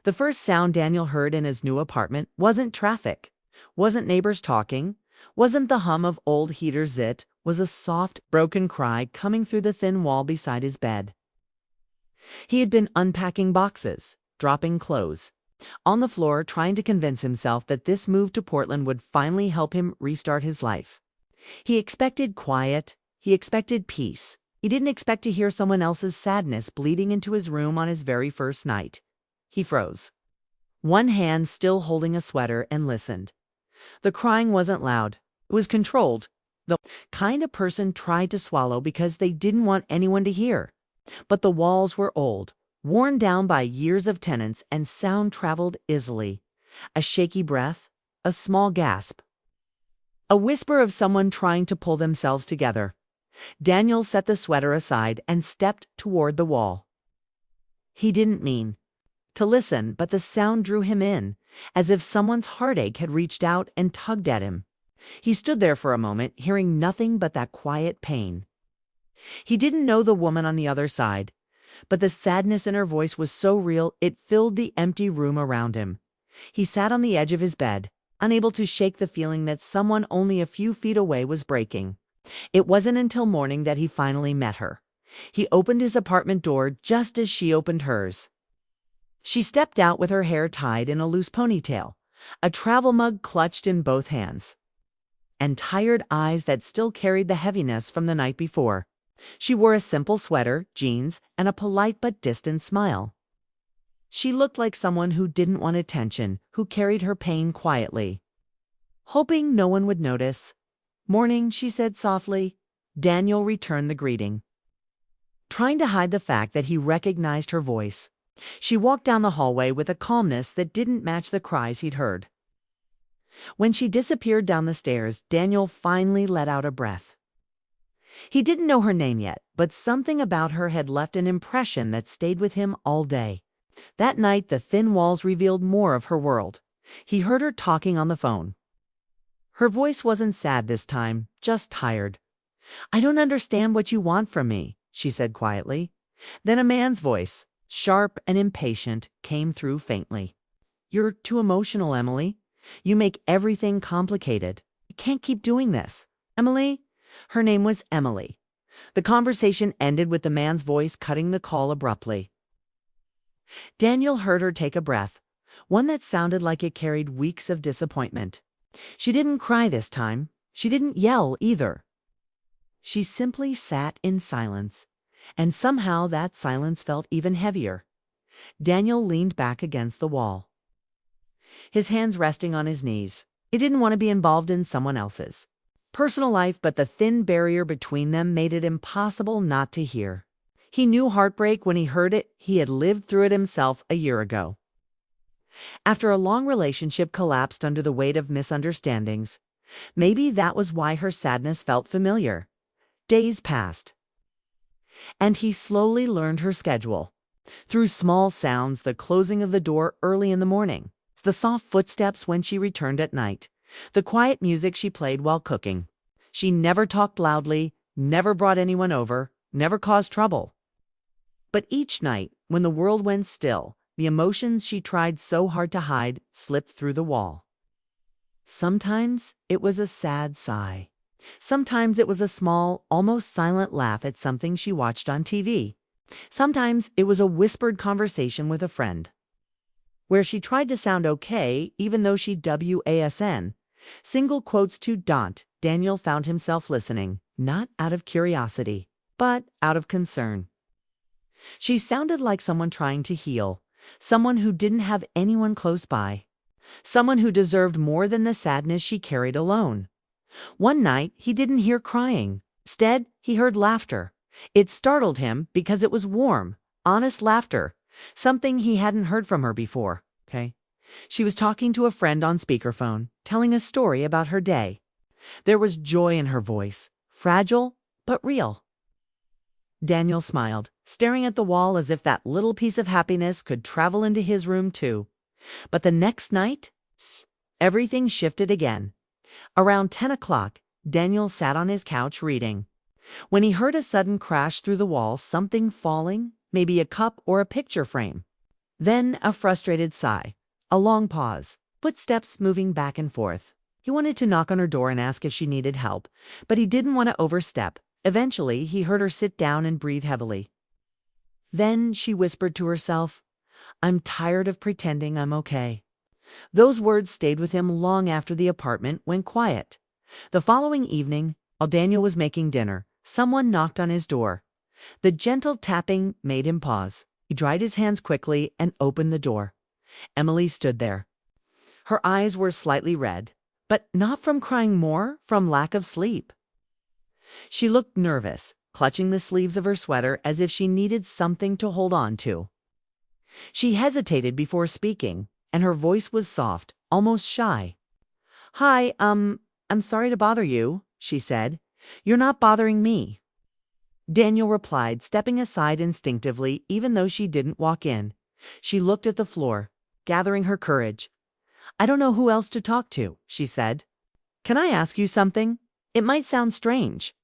The first sound Daniel heard in his new apartment wasn't traffic, wasn't neighbors talking, wasn't the hum of old heaters. It was a soft, broken cry coming through the thin wall beside his bed. He had been unpacking boxes, dropping clothes, on the floor trying to convince himself that this move to Portland would finally help him restart his life. He expected quiet, he expected peace. He didn't expect to hear someone else's sadness bleeding into his room on his very first night. He froze, one hand still holding a sweater, and listened. The crying wasn't loud. It was controlled. The kind a person tried to swallow because they didn't want anyone to hear. But the walls were old, worn down by years of tenants, and sound traveled easily. A shaky breath, a small gasp, a whisper of someone trying to pull themselves together. Daniel set the sweater aside and stepped toward the wall. He didn't mean to listen, but the sound drew him in, as if someone's heartache had reached out and tugged at him. He stood there for a moment, hearing nothing but that quiet pain. He didn't know the woman on the other side, but the sadness in her voice was so real it filled the empty room around him. He sat on the edge of his bed, unable to shake the feeling that someone only a few feet away was breaking. It wasn't until morning that he finally met her. He opened his apartment door just as she opened hers. She stepped out with her hair tied in a loose ponytail, a travel mug clutched in both hands, and tired eyes that still carried the heaviness from the night before. She wore a simple sweater, jeans, and a polite but distant smile. She looked like someone who didn't want attention, who carried her pain quietly, hoping no one would notice. "Morning," she said softly. Daniel returned the greeting, trying to hide the fact that he recognized her voice. She walked down the hallway with a calmness that didn't match the cries he'd heard. When she disappeared down the stairs, Daniel finally let out a breath. He didn't know her name yet, but something about her had left an impression that stayed with him all day. That night, the thin walls revealed more of her world. He heard her talking on the phone. Her voice wasn't sad this time, just tired. "I don't understand what you want from me," she said quietly. Then a man's voice, sharp and impatient, came through faintly. "You're too emotional, Emily. You make everything complicated. You can't keep doing this. Emily?" Her name was Emily. The conversation ended with the man's voice cutting the call abruptly. Daniel heard her take a breath, one that sounded like it carried weeks of disappointment. She didn't cry this time. She didn't yell either. She simply sat in silence, and somehow that silence felt even heavier. Daniel leaned back against the wall, his hands resting on his knees. He didn't want to be involved in someone else's personal life, but the thin barrier between them made it impossible not to hear. He knew heartbreak when he heard it. He had lived through it himself a year ago. After a long relationship collapsed under the weight of misunderstandings, maybe that was why her sadness felt familiar. Days passed, and he slowly learned her schedule. Through small sounds, the closing of the door early in the morning, the soft footsteps when she returned at night, the quiet music she played while cooking. She never talked loudly, never brought anyone over, never caused trouble. But each night, when the world went still, the emotions she tried so hard to hide slipped through the wall. Sometimes it was a sad sigh. Sometimes it was a small, almost silent laugh at something she watched on TV. Sometimes it was a whispered conversation with a friend, where she tried to sound okay even though she WASN. Single quotes to daunt. Daniel found himself listening, not out of curiosity, but out of concern. She sounded like someone trying to heal, someone who didn't have anyone close by, someone who deserved more than the sadness she carried alone. One night, he didn't hear crying. Instead, he heard laughter. It startled him because it was warm, honest laughter, something he hadn't heard from her before. She was talking to a friend on speakerphone, telling a story about her day. There was joy in her voice, fragile but real. Daniel smiled, staring at the wall as if that little piece of happiness could travel into his room too. But the next night, everything shifted again. Around 10 o'clock, Daniel sat on his couch reading, when he heard a sudden crash through the wall, something falling, maybe a cup or a picture frame. Then a frustrated sigh, a long pause, footsteps moving back and forth. He wanted to knock on her door and ask if she needed help, but he didn't want to overstep. Eventually, he heard her sit down and breathe heavily. Then she whispered to herself, "I'm tired of pretending I'm okay." Those words stayed with him long after the apartment went quiet. The following evening, while Daniel was making dinner, someone knocked on his door. The gentle tapping made him pause. He dried his hands quickly and opened the door. Emily stood there. Her eyes were slightly red, but not from crying more, from lack of sleep. She looked nervous, clutching the sleeves of her sweater as if she needed something to hold on to. She hesitated before speaking, and her voice was soft, almost shy. "Hi, I'm sorry to bother you," she said. "You're not bothering me." Daniel replied, stepping aside instinctively even though she didn't walk in. She looked at the floor, gathering her courage. "I don't know who else to talk to," she said. "Can I ask you something? It might sound strange."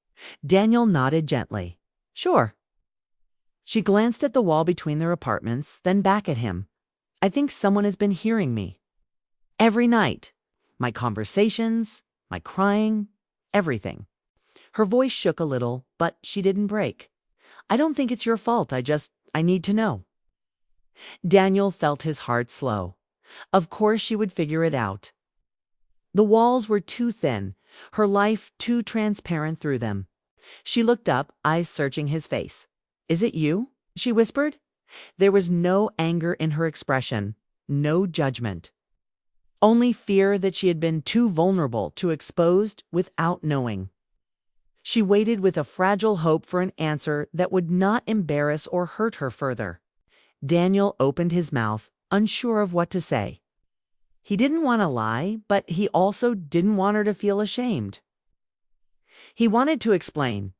Daniel nodded gently. "Sure." She glanced at the wall between their apartments, then back at him. "I think someone has been hearing me. Every night. My conversations, my crying, everything." Her voice shook a little, but she didn't break. "I don't think it's your fault. I need to know." Daniel felt his heart slow. Of course she would figure it out. The walls were too thin, her life too transparent through them. She looked up, eyes searching his face. "Is it you?" she whispered. There was no anger in her expression, no judgment. Only fear that she had been too vulnerable, too exposed without knowing. She waited with a fragile hope for an answer that would not embarrass or hurt her further. Daniel opened his mouth, unsure of what to say. He didn't want to lie, but he also didn't want her to feel ashamed. He wanted to explain,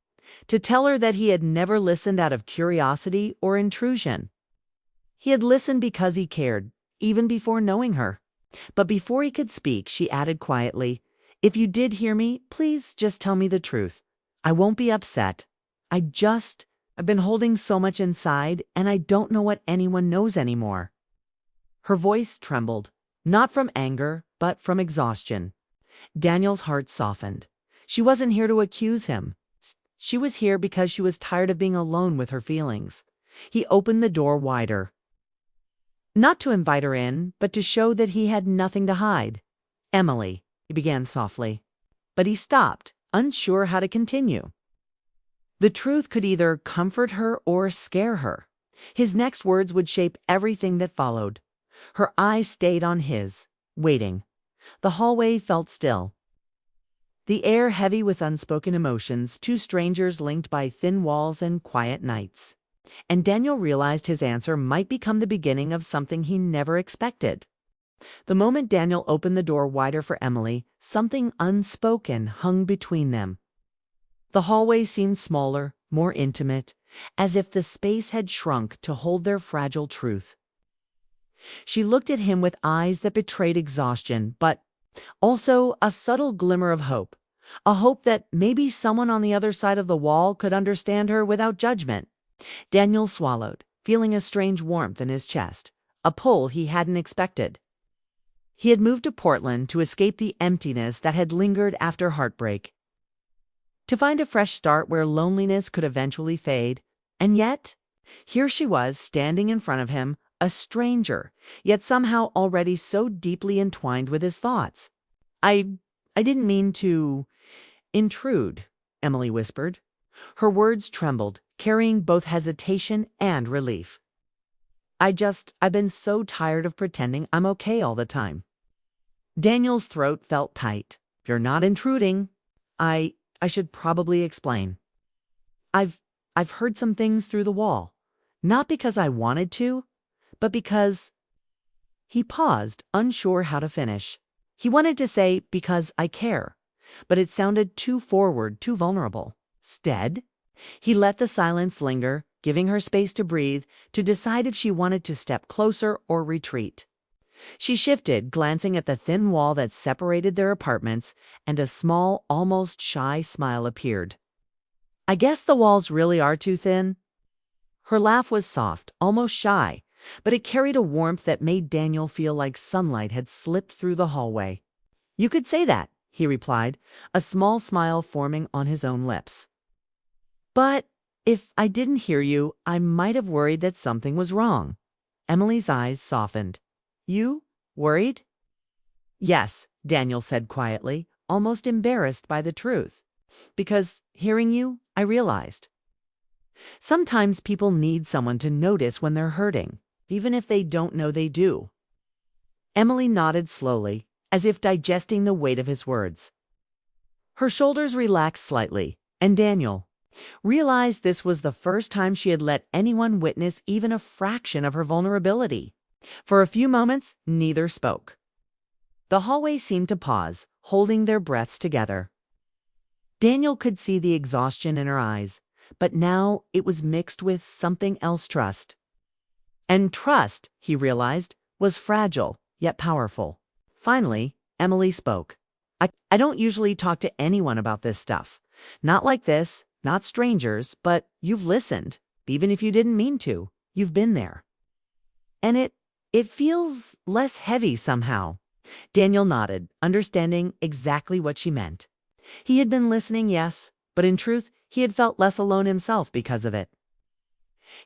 to tell her that he had never listened out of curiosity or intrusion. He had listened because he cared, even before knowing her. But before he could speak, she added quietly, "If you did hear me, please just tell me the truth. I won't be upset. I've been holding so much inside, and I don't know what anyone knows anymore." Her voice trembled, not from anger, but from exhaustion. Daniel's heart softened. She wasn't here to accuse him. She was here because she was tired of being alone with her feelings. He opened the door wider. Not to invite her in, but to show that he had nothing to hide. "Emily," he began softly. But he stopped, unsure how to continue. The truth could either comfort her or scare her. His next words would shape everything that followed. Her eyes stayed on his, waiting. The hallway felt still. The air heavy with unspoken emotions, two strangers linked by thin walls and quiet nights. And Daniel realized his answer might become the beginning of something he never expected. The moment Daniel opened the door wider for Emily, something unspoken hung between them. The hallway seemed smaller, more intimate, as if the space had shrunk to hold their fragile truth. She looked at him with eyes that betrayed exhaustion, but also a subtle glimmer of hope. A hope that maybe someone on the other side of the wall could understand her without judgment. Daniel swallowed, feeling a strange warmth in his chest, a pull he hadn't expected. He had moved to Portland to escape the emptiness that had lingered after heartbreak, to find a fresh start where loneliness could eventually fade. And yet, here she was standing in front of him, a stranger, yet somehow already so deeply entwined with his thoughts. I didn't mean to intrude," Emily whispered. Her words trembled, carrying both hesitation and relief. I've been so tired of pretending I'm okay all the time." Daniel's throat felt tight. "If you're not intruding, I should probably explain. I've heard some things through the wall. Not because I wanted to, but because—" He paused, unsure how to finish. He wanted to say, "because I care," but it sounded too forward, too vulnerable. Instead, he let the silence linger, giving her space to breathe, to decide if she wanted to step closer or retreat. She shifted, glancing at the thin wall that separated their apartments, and a small, almost shy smile appeared. "I guess the walls really are too thin." Her laugh was soft, almost shy, but it carried a warmth that made Daniel feel like sunlight had slipped through the hallway. "You could say that," he replied, a small smile forming on his own lips. "But if I didn't hear you, I might have worried that something was wrong." Emily's eyes softened. "You? Worried?" "Yes," Daniel said quietly, almost embarrassed by the truth. "Because hearing you, I realized. Sometimes people need someone to notice when they're hurting, even if they don't know they do." Emily nodded slowly, as if digesting the weight of his words. Her shoulders relaxed slightly, and Daniel realized this was the first time she had let anyone witness even a fraction of her vulnerability. For a few moments, neither spoke. The hallway seemed to pause, holding their breaths together. Daniel could see the exhaustion in her eyes, but now it was mixed with something else, trust. And trust, he realized, was fragile, yet powerful. Finally, Emily spoke. I don't usually talk to anyone about this stuff. Not like this, not strangers, but you've listened. Even if you didn't mean to, you've been there. And it feels less heavy somehow." Daniel nodded, understanding exactly what she meant. He had been listening, yes, but in truth, he had felt less alone himself because of it.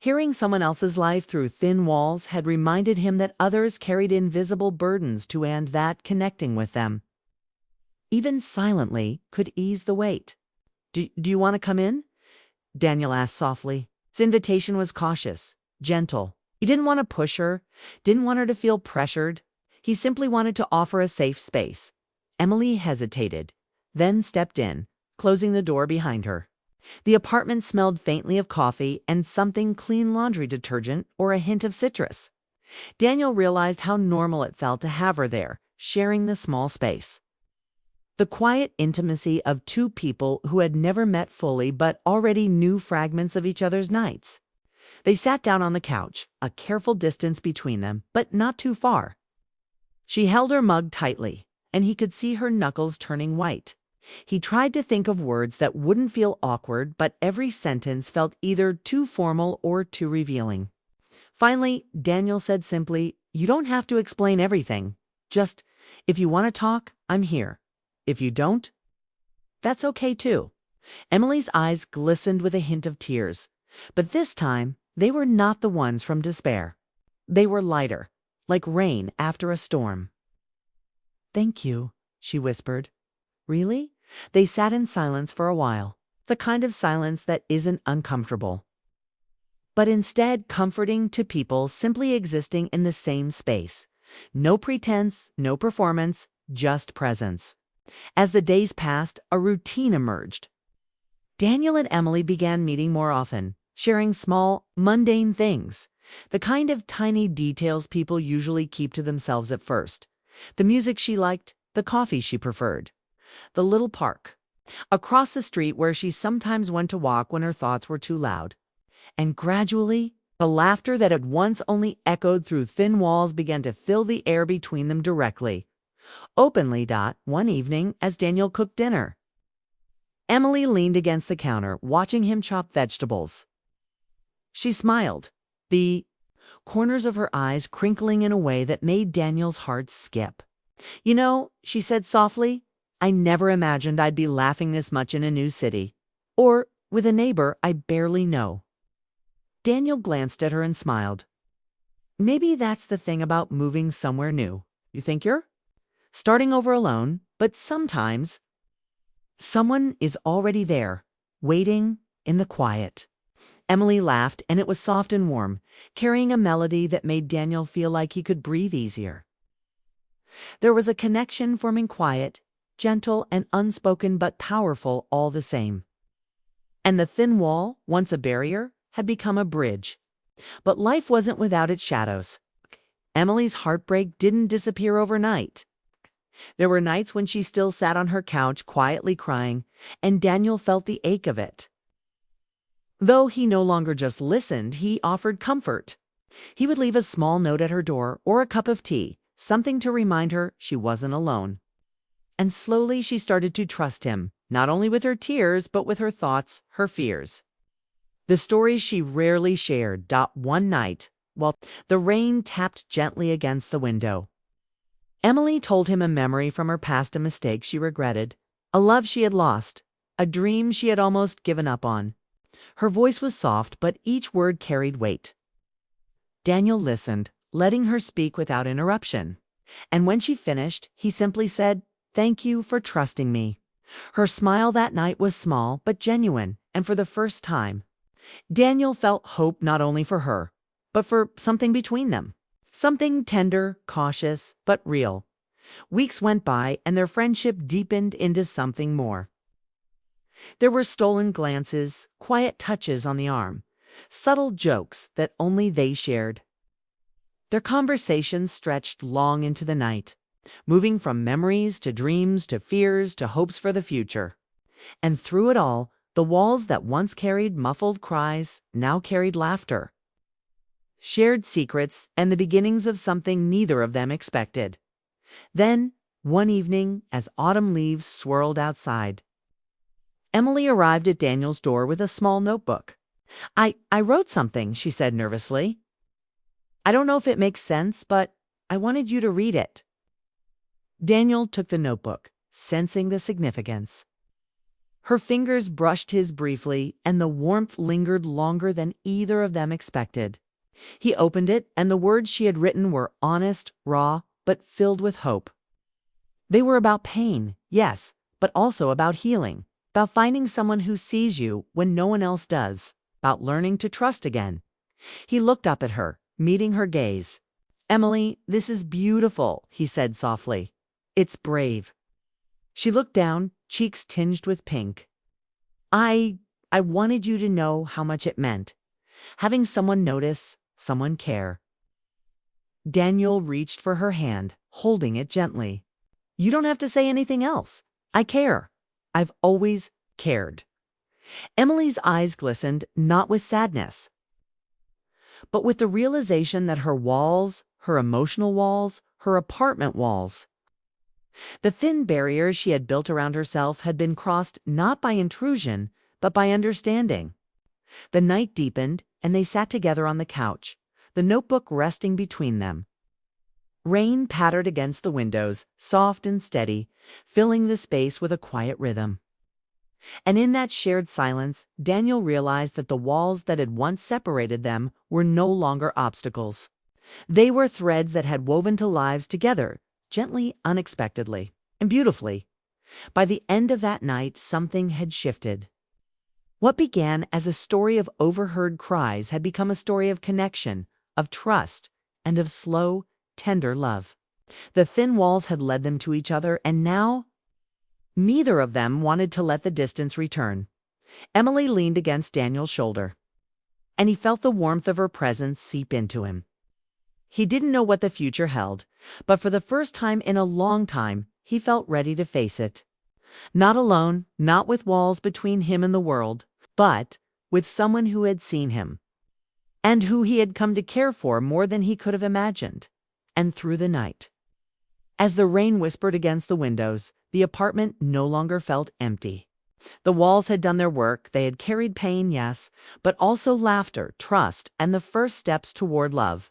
Hearing someone else's life through thin walls had reminded him that others carried invisible burdens too, and that connecting with them, even silently, could ease the weight. Do you want to come in?" Daniel asked softly. His invitation was cautious, gentle. He didn't want to push her, didn't want her to feel pressured. He simply wanted to offer a safe space. Emily hesitated, then stepped in, closing the door behind her. The apartment smelled faintly of coffee and something clean laundry detergent or a hint of citrus. Daniel realized how normal it felt to have her there, sharing the small space. The quiet intimacy of two people who had never met fully but already knew fragments of each other's nights. They sat down on the couch, a careful distance between them, but not too far. She held her mug tightly, and he could see her knuckles turning white. He tried to think of words that wouldn't feel awkward, but every sentence felt either too formal or too revealing. Finally, Daniel said simply, "You don't have to explain everything. Just, if you want to talk, I'm here. If you don't, that's okay too." Emily's eyes glistened with a hint of tears, but this time they were not the ones from despair. They were lighter, like rain after a storm. "Thank you," she whispered. "Really?" They sat in silence for a while. It's a kind of silence that isn't uncomfortable, but instead comforting to people simply existing in the same space. No pretense, no performance, just presence. As the days passed, a routine emerged. Daniel and Emily began meeting more often, sharing small, mundane things, the kind of tiny details people usually keep to themselves at first. The music she liked, the coffee she preferred, the little park across the street where she sometimes went to walk when her thoughts were too loud. And gradually, the laughter that had once only echoed through thin walls began to fill the air between them directly. Openly. One evening, as Daniel cooked dinner, Emily leaned against the counter, watching him chop vegetables. She smiled, the corners of her eyes crinkling in a way that made Daniel's heart skip. "You know," she said softly, "I never imagined I'd be laughing this much in a new city, or with a neighbor I barely know." Daniel glanced at her and smiled. "Maybe that's the thing about moving somewhere new. You think you're starting over alone, but sometimes someone is already there, waiting in the quiet." Emily laughed, and it was soft and warm, carrying a melody that made Daniel feel like he could breathe easier. There was a connection forming, quiet, gentle, and unspoken, but powerful all the same. And the thin wall, once a barrier, had become a bridge. But life wasn't without its shadows. Emily's heartbreak didn't disappear overnight. There were nights when she still sat on her couch quietly crying, and Daniel felt the ache of it. Though he no longer just listened, he offered comfort. He would leave a small note at her door or a cup of tea, something to remind her she wasn't alone. And slowly she started to trust him, not only with her tears, but with her thoughts, her fears. The stories she rarely shared. One night, while the rain tapped gently against the window. Emily told him a memory from her past, a mistake she regretted, a love she had lost, a dream she had almost given up on. Her voice was soft, but each word carried weight. Daniel listened, letting her speak without interruption. And when she finished, he simply said, "Thank you for trusting me." Her smile that night was small but genuine, and for the first time, Daniel felt hope not only for her, but for something between them. Something tender, cautious, but real. Weeks went by, and their friendship deepened into something more. There were stolen glances, quiet touches on the arm, subtle jokes that only they shared. Their conversations stretched long into the night, moving from memories to dreams to fears to hopes for the future. And through it all, the walls that once carried muffled cries now carried laughter, shared secrets, and the beginnings of something neither of them expected. Then, one evening, as autumn leaves swirled outside, Emily arrived at Daniel's door with a small notebook. I wrote something," she said nervously. "I don't know if it makes sense, but I wanted you to read it." Daniel took the notebook, sensing the significance. Her fingers brushed his briefly, and the warmth lingered longer than either of them expected. He opened it, and the words she had written were honest, raw, but filled with hope. They were about pain, yes, but also about healing, about finding someone who sees you when no one else does, about learning to trust again. He looked up at her, meeting her gaze. "Emily, this is beautiful," he said softly. "It's brave." She looked down, cheeks tinged with pink. I wanted you to know how much it meant. Having someone notice, someone care." Daniel reached for her hand, holding it gently. "You don't have to say anything else. I care. I've always cared." Emily's eyes glistened, not with sadness, but with the realization that her walls, her emotional walls, her apartment walls, the thin barriers she had built around herself, had been crossed not by intrusion, but by understanding. The night deepened, and they sat together on the couch, the notebook resting between them. Rain pattered against the windows, soft and steady, filling the space with a quiet rhythm. And in that shared silence, Daniel realized that the walls that had once separated them were no longer obstacles. They were threads that had woven to lives together, gently, unexpectedly, and beautifully. By the end of that night, something had shifted. What began as a story of overheard cries had become a story of connection, of trust, and of slow, tender love. The thin walls had led them to each other, and now neither of them wanted to let the distance return. Emily leaned against Daniel's shoulder, and he felt the warmth of her presence seep into him. He didn't know what the future held, but for the first time in a long time, he felt ready to face it. Not alone, not with walls between him and the world, but with someone who had seen him, and who he had come to care for more than he could have imagined. And through the night, as the rain whispered against the windows, the apartment no longer felt empty. The walls had done their work. They had carried pain, yes, but also laughter, trust, and the first steps toward love.